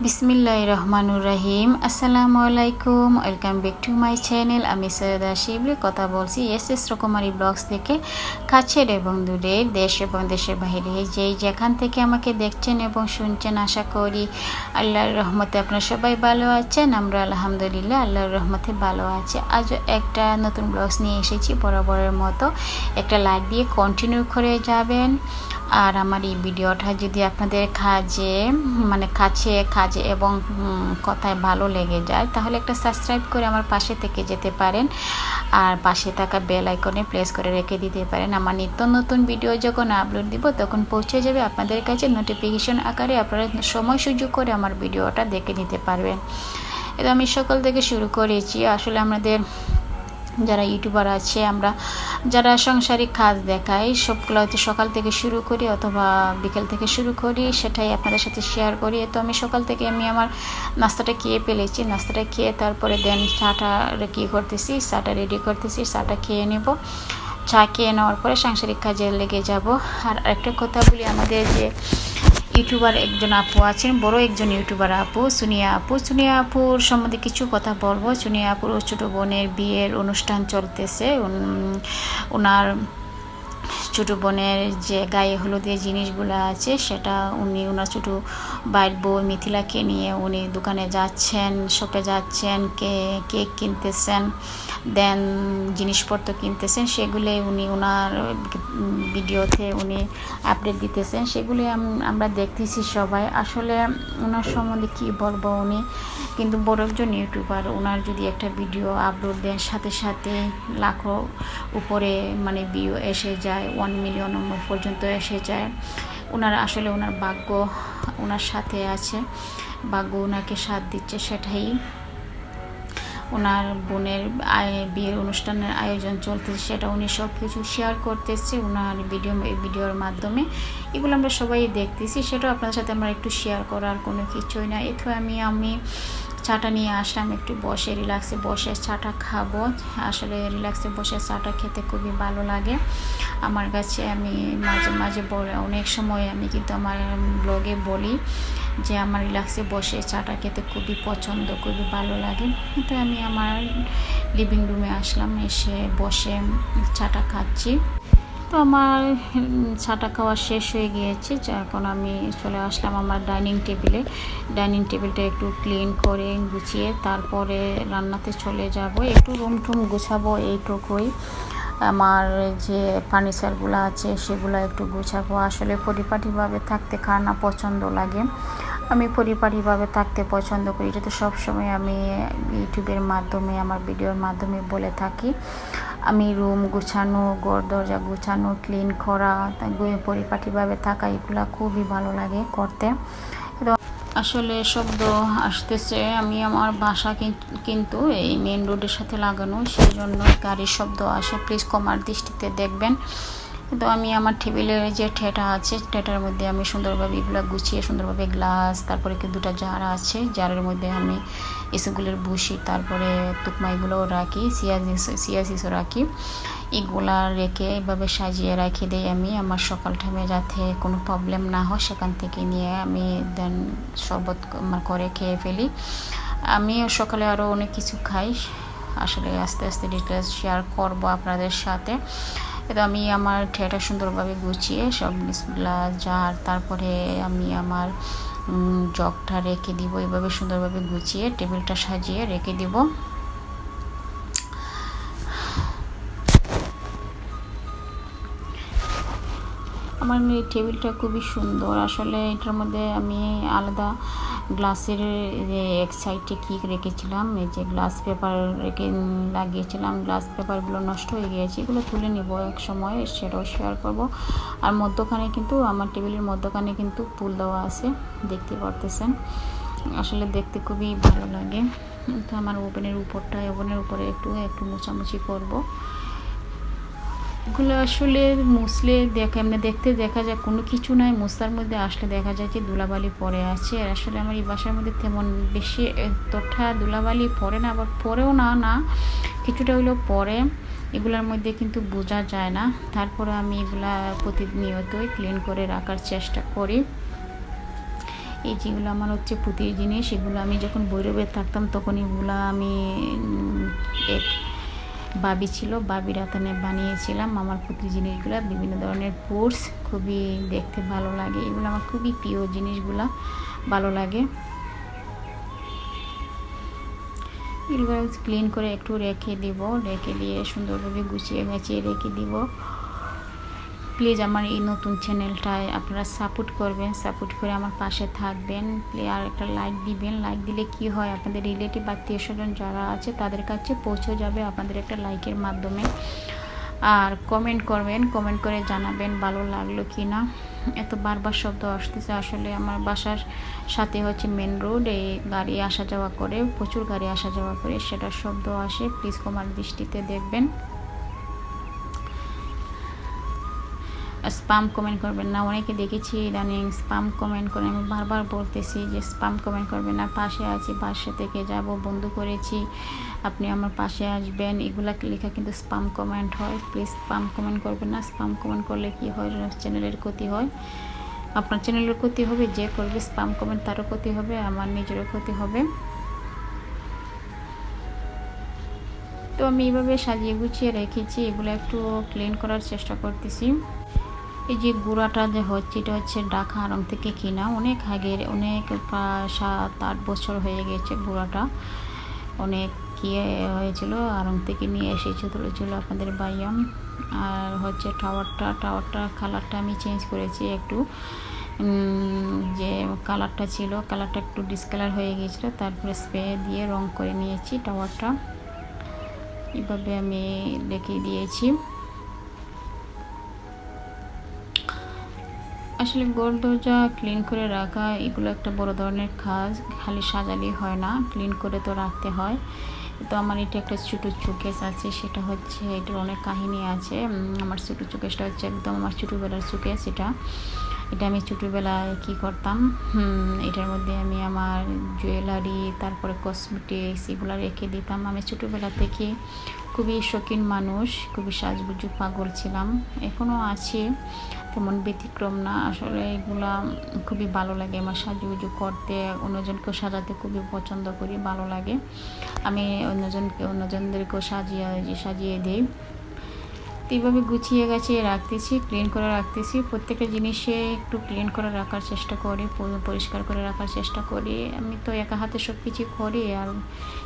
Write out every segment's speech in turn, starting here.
বিসমিল্লাহির রহমানুর রহিম। আসসালামু আলাইকুম, welcome back to my channel. আমি সৈয়দা শিবলি কথা বলছি এস রকমারি ব্লগস থেকে। কাছের এবং দূরের, দেশ এবং দেশের বাইরে যেই যেখান থেকে আমাকে দেখছেন এবং শুনছেন, আশা করি আল্লাহর রহমতে আপনারা সবাই ভালো আছেন। আমরা আলহামদুলিল্লাহ আল্লাহর রহমতে ভালো আছি। আজ একটা নতুন ব্লগস নিয়ে এসেছি। বরাবরের মতো একটা লাইক দিয়ে কন্টিনিউ করে যাবেন। আর আমার এই ভিডিওটা যদি আপনাদের কাজে এবং কথায় ভালো লেগে যায়, তাহলে একটা সাবস্ক্রাইব করে আমার পাশে থেকে যেতে পারেন। আর পাশে থাকা বেল আইকনে প্রেস করে রেখে দিতে পারেন। আমার নিত্য নতুন ভিডিও যখন আপলোড দিব তখন পৌঁছে যাবে আপনাদের কাছে নোটিফিকেশন আকারে। আপনারা সময় সুযোগ করে আমার ভিডিওটা দেখে নিতে পারবেন। এটা আমি সকাল থেকে শুরু করেছি। আসলে আমাদের যারা ইউটিউবার আছে, আমরা যারা সাংসারিক কাজ দেখাই, সবগুলো হয়তো সকাল থেকে শুরু করি অথবা বিকেল থেকে শুরু করি, সেটাই আপনাদের সাথে শেয়ার করি। তো আমি সকাল থেকে আমার নাস্তাটা খেয়ে ফেলেছি। নাস্তাটা খেয়ে তারপরে দেন চাটা রেডি করতেছি। চাটা খেয়ে নেব। চা খেয়ে নেওয়ার পরে সাংসারিক কাজে লেগে যাব। আর একটা কথা বলি, আমাদের যে ইউটিউবার একজন আপু আছেন, বড় একজন ইউটিউবার আপু, সুনিয়া আপুর সম্বন্ধে কিছু কথা বলবো। সুনিয়া আপুর ছোটো বোনের বিয়ের অনুষ্ঠান চলতেছে। ওনার ছোটো বোনের যে গায়ে হলুদের জিনিসগুলো আছে, সেটা ওনার ছোটো বাইর বউ মিথিলাকে নিয়ে উনি দোকানে যাচ্ছেন, শপে যাচ্ছেন, কেক কিনতেছেন, দেন জিনিসপত্র কিনতেছেন। সেগুলো উনি ওনার ভিডিওতে উনি আপডেট দিতেছেন। সেগুলি আমরা দেখতেছি সবাই। আসলে ওনার সম্বন্ধে কী বলবো, উনি কিন্তু বড় একজন ইউটিউবার। ওনার যদি একটা ভিডিও আপলোড দেন, সাথে সাথে লাখো উপরে ভিউ এসে যায়, 1 মিলিয়ন পর্যন্ত এসে যায়। আসলে ওনার ভাগ্য ওনার সাথে আছে, ভাগ্য ওনাকে সাথ দিচ্ছে। সেটাই ওনার বোনের বিয়ের অনুষ্ঠানের আয়োজন চলতেছে, সেটা উনি সব কিছু শেয়ার করতেছে ওনার ভিডিওর মাধ্যমে। এগুলো আমরা সবাই দেখতেছি, সেটাও আপনাদের সাথে আমরা একটু শেয়ার করার কোনো কিছুই না। এতে আমি চাটা নিয়ে আসলাম, একটু বসে রিল্যাক্সে বসে চাটা খাবো। আসলে রিল্যাক্সে বসে চাটা খেতে খুবই ভালো লাগে আমার কাছে। আমি মাঝে মাঝে অনেক সময় আমি কিন্তু আমার ব্লগে বলি যে আমার রিল্যাক্সে বসে চাটা খেতে খুবই পছন্দ, খুবই ভালো লাগে। তো আমি আমার লিভিং রুমে আসলাম, এসে বসে চাটা খাচ্ছি। তো আমার চাটা খাওয়া শেষ হয়ে গিয়েছে। এখন আমি চলে আসলাম আমার ডাইনিং টেবিলটা একটু ক্লিন করে গুছিয়ে তারপরে রান্নাতে চলে যাব। একটু রুম টুম গুছাবো, এইটুকুই। আমার যে ফার্নিচারগুলো আছে সেগুলো একটু গুছাবো। আসলে পরিপাটিভাবে থাকতে কার না পছন্দ লাগে। আমি পরিপাটিভাবে থাকতে পছন্দ করি। এটা তো সবসময় আমি ইউটিউবের মাধ্যমে, আমার ভিডিওর মাধ্যমে বলে থাকি। আমি রুম গুছানো, ঘর দরজা গুছানো, ক্লিন করা, পরিপাটিভাবে থাকা, এগুলো খুবই ভালো লাগে করতে। আসলে শব্দ আসতেছে, আমার বাসা কিন্তু এই মেন রোডের সাথে লাগানো, সেই জন্য গাড়ির শব্দ আসে, প্লিজ ক্ষমার দৃষ্টিতে দেখবেন। তো আমি আমার টেবিলের যে ঠেটা আছে, ঠেটার মধ্যে আমি সুন্দরভাবে এগুলো গুছিয়ে সুন্দরভাবে গ্লাস, তারপরে দুটো জার আছে, জারের মধ্যে আমি এসবগুলোর বসি, তারপরে তুকমা এগুলোও রাখি, সিয়াসিসও রাখি। এগুলা রেখে এভাবে সাজিয়ে রাখি দেই আমি আমার সকাল টাইমে, যাতে কোনো প্রবলেম না হয়। সেখান থেকে নিয়ে আমি দেন শরবত করে খেয়ে ফেলি। আমি সকালে আরও অনেক কিছু খাই। আসলে আস্তে আস্তে ডিটেলস শেয়ার করব আপনাদের সাথে। তো আমি আমার ঠেটা সুন্দরভাবে গুছিয়ে সব গ্লাস জার, তারপরে আমি আমার জগটা রেখে দিব। এইভাবে সুন্দরভাবে গুছিয়ে টেবিলটা সাজিয়ে রেখে দিব। আমার এই টেবিলটা খুবই সুন্দর। আসলে এটার মধ্যে আমি আলাদা গ্লাসের যে এক সাইডে কী রেখেছিলাম, এই যে গ্লাস পেপার লাগিয়েছিলাম, গ্লাস পেপারগুলো নষ্ট হয়ে গিয়েছে, এগুলো তুলে নিব এক সময়, সেটাও শেয়ার করব। আর মধ্যখানে কিন্তু আমার টেবিলের মধ্যখানে কিন্তু ফুল দেওয়া আছে, দেখতে পারতেছেন। আসলে দেখতে খুবই ভালো লাগে। তো আমার ওভেনের উপরে একটু মোছামুছি করব। এগুলো আসলে মুছলে দেখতে দেখা যায় কোনো কিছু নাই, মুছার মধ্যে আসলে দেখা যায় যে ধুলাবালি পড়ে আছে। আর আসলে আমার এই বাসার মধ্যে তেমন বেশি এতটা ধুলাবালি পড়ে না, আবার পরেও না কিছুটা হইলেও পড়ে। এগুলোর মধ্যে কিন্তু বোঝা যায় না। তারপরে আমি এগুলা প্রতিনিয়তই ক্লিন করে রাখার চেষ্টা করি। এই যেগুলো আমার হচ্ছে পুঁতির জিনিস, এগুলো আমি যখন ভৈরবে থাকতাম তখন এগুলো আমি এক বাবি ছিল, বাবির হাতানে বানিয়েছিলাম আমার পুঁতির জিনিসগুলো। বিভিন্ন ধরনের পোর্স, খুবই দেখতে ভালো লাগে, এগুলো আমার খুবই প্রিয় জিনিসগুলো, ভালো লাগে। এগুলো ক্লিন করে একটু রেখে দিব, রেখে দিয়ে সুন্দরভাবে গুছিয়ে গাছিয়ে রেখে দিব। প্লিজ আমার এই নতুন চ্যানেলটায় আপনারা সাপোর্ট করবেন, সাপোর্ট করে আমার পাশে থাকবেন। আর একটা লাইক দিবেন, লাইক দিলে কি হয় আপনাদের রিলেটিভ আত্মীয় স্বজন যারা আছে তাদের কাছে পৌঁছে যাবে আপনাদের একটা লাইকের মাধ্যমে। আর কমেন্ট করবেন, কমেন্ট করে জানাবেন ভালো লাগলো কি না। এত বারবার শব্দ আসতেছে, আসলে আমার বাসার সাথে হচ্ছে মেন রোড, এই গাড়ি আসা যাওয়া করে, প্রচুর গাড়ি আসা যাওয়া করে, সেটার শব্দ আসে, প্লিজ ক্ষমার দৃষ্টিতে দেখবেন। স্পাম কমেন্ট করবেন না, অনেকে দেখেছি ইদানিং স্পাম কমেন্ট করে, আমি বারবার বলতেছি যে স্পাম কমেন্ট করবেন না, পাশে আছি, পাশে থেকে যাব, বন্ধু করেছি, আপনি আমার পাশে আসবেন, এগুলা লেখা কিন্তু স্পাম কমেন্ট হয়। প্লিজ স্পাম কমেন্ট করবেন না, স্পাম কমেন্ট করলে কি হয়, চ্যানেলের ক্ষতি হয়, আপনার চ্যানেলের ক্ষতি হবে, যে করবে স্পাম কমেন্ট তারও ক্ষতি হবে, আমার নিজেরও ক্ষতি হবে। তো আমি এইভাবে সাজিয়ে গুছিয়ে রেখেছি, এগুলো একটু ক্লিন করার চেষ্টা করতেছি। এই যে গুঁড়াটা যে হচ্ছে, এটা হচ্ছে ঢাকা আড়ং থেকে কিনা, অনেক আগের, অনেক প্রায় 7-8 বছর হয়ে গেছে। গুঁড়াটা অনেক কি হয়েছিল, আড়ং থেকে নিয়ে এসেছিল আপনাদের ভাইয়া। আর হচ্ছে টাওয়ারটা কালারটা আমি চেঞ্জ করেছি একটু, যে কালারটা ছিল, কালারটা একটু ডিসকালার হয়ে গিয়েছিলো, তারপরে স্প্রে দিয়ে রং করে নিয়েছি টাওয়ারটা, এভাবে আমি রেখে দিয়েছি। আসলে ঘর দরজা ক্লিন করে রাখা এগুলো একটা বড় ধরনের কাজ, খালি সাজালেই হয় না, ক্লিন করে তো রাখতে হয়। তো আমার এটা একটা ছোটো শোকেস আছে, সেটা হচ্ছে এটার অনেক কাহিনী আছে। আমার ছোটো শোকেসটা হচ্ছে একদম আমার ছোটোবেলার শোকেস। এটা আমি ছোটোবেলায় কী করতাম, এটার মধ্যে আমি আমার জুয়েলারি, তারপরে কসমেটিক্স এগুলো রেখে দিতাম। আমি ছোটোবেলা থেকে খুবই শৌখিন মানুষ, খুবই সাজগুজু পাগল ছিলাম, এখনও আছি, তেমন ব্যতিক্রম না। আসলে এগুলা খুবই ভালো লাগে আমার সাজুগুজু করতে, অন্যজনকেও সাজাতে খুবই পছন্দ করি, ভালো লাগে। আমি অন্যজনদেরকেও সাজিয়ে দিই। তো এইভাবে গুছিয়ে গাছিয়ে রাখতেছি, ক্লিন করে রাখতেছি, প্রত্যেকটা জিনিসে একটু ক্লিন করে রাখার চেষ্টা করি, পরিষ্কার করে রাখার চেষ্টা করি। আমি তো একা হাতে সব কিছু করি, আর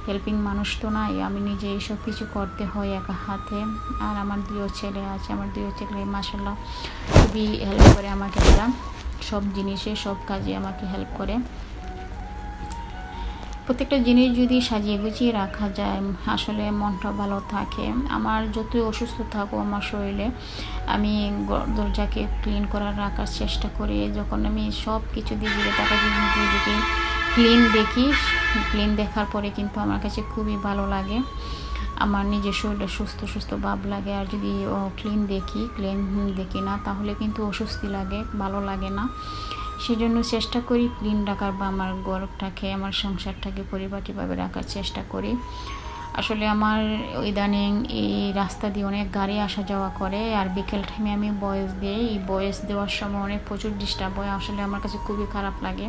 হেল্পিং মানুষ তো নাই, আমি নিজে সব কিছু করতে হয় একা হাতে। আর আমার 2 ছেলে আছে, আমার 2 ছেলে মাশাআল্লাহ খুবই হেল্প করে আমাকে, তারা সব জিনিসে সব কাজে আমাকে হেল্প করে। প্রত্যেকটা জিনিস যদি সাজিয়ে গুছিয়ে রাখা যায়, আসলে মনটা ভালো থাকে। আমার যতই অসুস্থ থাকো আমার শরীরে, আমি দরজাকে ক্লিন করার রাখার চেষ্টা করি। যখন আমি সব কিছু দিকে টাকা দিকে ক্লিন দেখার পরে কিন্তু আমার কাছে খুবই ভালো লাগে, আমার নিজের শরীরে সুস্থ ভাব লাগে। আর যদি ক্লিন দেখি না, তাহলে কিন্তু অস্বস্তি লাগে, ভালো লাগে না। সেজন্য চেষ্টা করি ক্লিন রাখার, বা আমার ঘরটাকে, আমার সংসারটাকে পরিপাটিভাবে রাখার চেষ্টা করি। আসলে আমার ইদানিং এই রাস্তা দিয়ে অনেক গাড়ি আসা যাওয়া করে, আর বিকেল টাইমে আমি ভয়েস দিই, এই ভয়েস দেওয়ার সময় অনেক প্রচুর ডিস্টার্ব হয়, আসলে আমার কাছে খুবই খারাপ লাগে।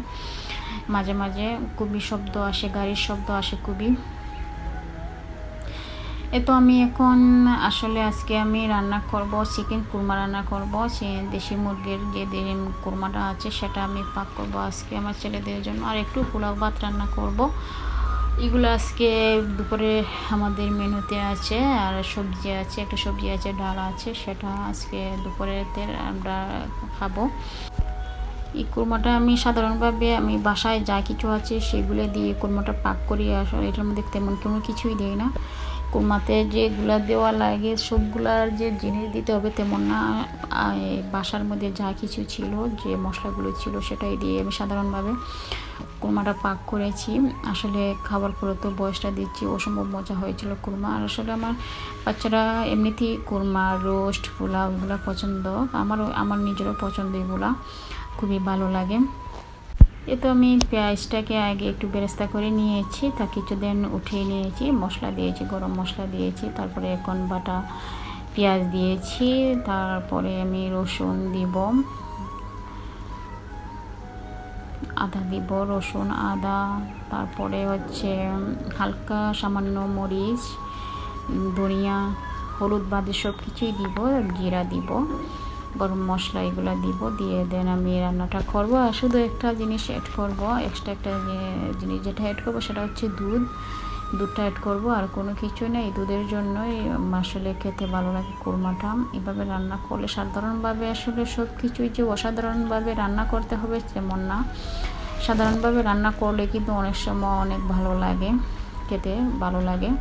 মাঝে মাঝে খুবই শব্দ আসে, গাড়ির শব্দ আসে খুবই। তো আমি এখন আসলে আজকে আমি রান্না করব, চিকেন কুরমা রান্না করব, সে দেশি মুরগির যে কুরমাটা আছে সেটা আমি পাক করব আজকে আমার ছেলেদের জন্য। আর একটু পোলাও ভাত রান্না করব, এগুলো আজকে দুপুরে আমাদের মেনুতে আছে। আর সবজি আছে, একটা সবজি আছে, ডাল আছে, সেটা আজকে দুপুরেতে আমরা খাবো। এই কুরমাটা আমি সাধারণভাবে আমি বাসায় যা কিছু আছে সেগুলো দিয়ে কুরমাটা পাক করি, আসলে এটার মধ্যে তেমন কোনো কিছুই দিই না। কুরমাতে যেগুলো দেওয়া লাগে সবগুলার যে জিনিস দিতে হবে তেমন না, বাসার মধ্যে যা কিছু ছিল, যে মশলাগুলো ছিল সেটাই দিয়ে আমি সাধারণভাবে কুরমাটা পাক করেছি। আসলে খাবার পরে তো বয়সটা দিচ্ছি, অসম্ভব মজা হয়েছিল কুরমা। আর আসলে আমার বাচ্চারা এমনিতেই কুরমা, রোস্ট, পোলাও এগুলো পছন্দ, আমার নিজেরও পছন্দ, এগুলা খুবই ভালো লাগে। তো আমি পেঁয়াজটাকে আগে একটু বেরেস্তা করে নিয়েছি, তা কিছুদিন উঠিয়ে নিয়েছি, মশলা দিয়েছি, গরম মশলা দিয়েছি, তারপরে এখন বাটা পেঁয়াজ দিয়েছি, তারপরে আমি রসুন দিব, আদা দিব, রসুন আদা, তারপরে হচ্ছে হালকা সামান্য মরিচ, ধনিয়া, হলুদ বাদে সব কিছুই দিব, জিরা দিব, গরম মশলা এগুলো দিব, দিয়ে দেন আমি রান্নাটা করব। আর শুধু একটা জিনিস অ্যাড করব, এক্সট্রা একটা জিনিস যেটা অ্যাড করব সেটা হচ্ছে দুধটা অ্যাড করব, আর কোনো কিছু নেই। দুধের জন্যই আসলে খেতে ভালো লাগে কুরমাটা। এভাবে রান্না করলে সাধারণভাবে আসলে সব কিছুই যে অসাধারণভাবে রান্না করতে হবে তেমন না, সাধারণভাবে রান্না করলে কিন্তু অনেক সময় অনেক ভালো লাগে, খেতে ভালো লাগে।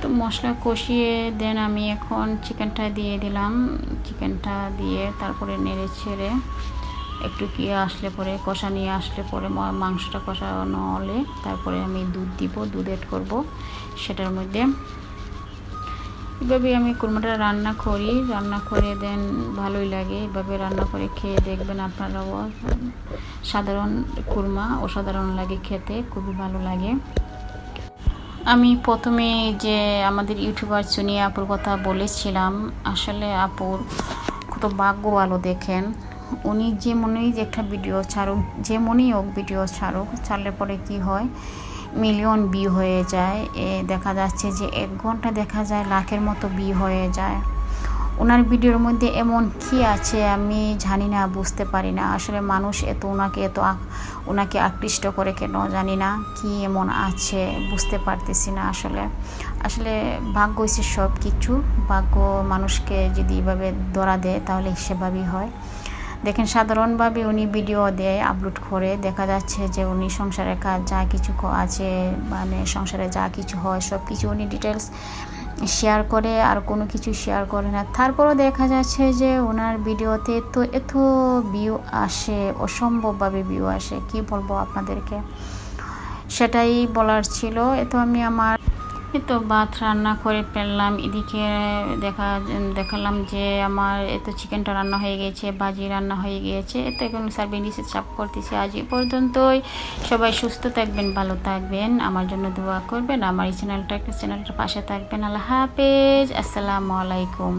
তো মশলা কষিয়ে দেন আমি এখন চিকেনটা দিয়ে দিলাম। চিকেনটা দিয়ে তারপরে নেড়ে ছেড়ে একটু আসলে পরে কষা নিয়ে আসলে পরে মাংসটা কষানো হলে তারপরে আমি দুধ দিব, দুধ অ্যাড করব সেটার মধ্যে। এভাবে আমি কুরমাটা রান্না করে দেন ভালোই লাগে। এভাবে রান্না করে খেয়ে দেখবেন আপনারাও। সাধারণ কুরমা অসাধারণ লাগে খেতে, খুবই ভালো লাগে। আমি প্রথমে যে আমাদের ইউটিউবার সুনিয়া আপুর কথা বলেছিলাম, আসলে আপুর কত ভাগ্য ভালো দেখেন। উনি যে মনেই যে একটা ভিডিও ছাড়ুক, যে মনেই হোক ভিডিও ছাড়লে পরে কি হয়, মিলিয়ন ভিউ হয়ে যায়। দেখা যাচ্ছে যে 1 ঘন্টা দেখা যায় লাখের মতো ভিউ হয়ে যায়। ওনার ভিডিওর মধ্যে এমন কি আছে আমি জানি না, বুঝতে পারি না। আসলে মানুষ ওনাকে আকৃষ্ট করে কেন জানি না, কি এমন আছে বুঝতে পারতেছি না। আসলে ভাগ্য হচ্ছে সব কিছু। ভাগ্য মানুষকে যদি এভাবে ধরা দেয় তাহলে সেভাবেই হয়। দেখেন সাধারণভাবে উনি ভিডিও দেয়, আপলোড করে, দেখা যাচ্ছে যে উনি সংসারের কাজ যা কিছু আছে, মানে সংসারে যা কিছু হয় সব কিছু উনি ডিটেলস শেয়ার করে, আর কোনো কিছু শেয়ার করে না। তারপরও দেখা যাচ্ছে যে ওনার ভিডিওতে তো এত ভিউ আসে, অসম্ভবভাবে ভিউ আসে, কি বলবো আপনাদেরকে, সেটাই বলার ছিল। আমি ভাত রান্না করে ফেললাম। এদিকে দেখালাম যে আমার চিকেনটা রান্না হয়ে গেছে, ভাজি রান্না হয়ে গিয়েছে। এখন সার্ভিং ডিশে সার্ভ করতেছি। আজ এই পর্যন্তই। সবাই সুস্থ থাকবেন, ভালো থাকবেন, আমার জন্য দোয়া করবেন, আমার এই চ্যানেলটার পাশে থাকবেন। আল্লাহ হাফেজ, আসসালামু আলাইকুম।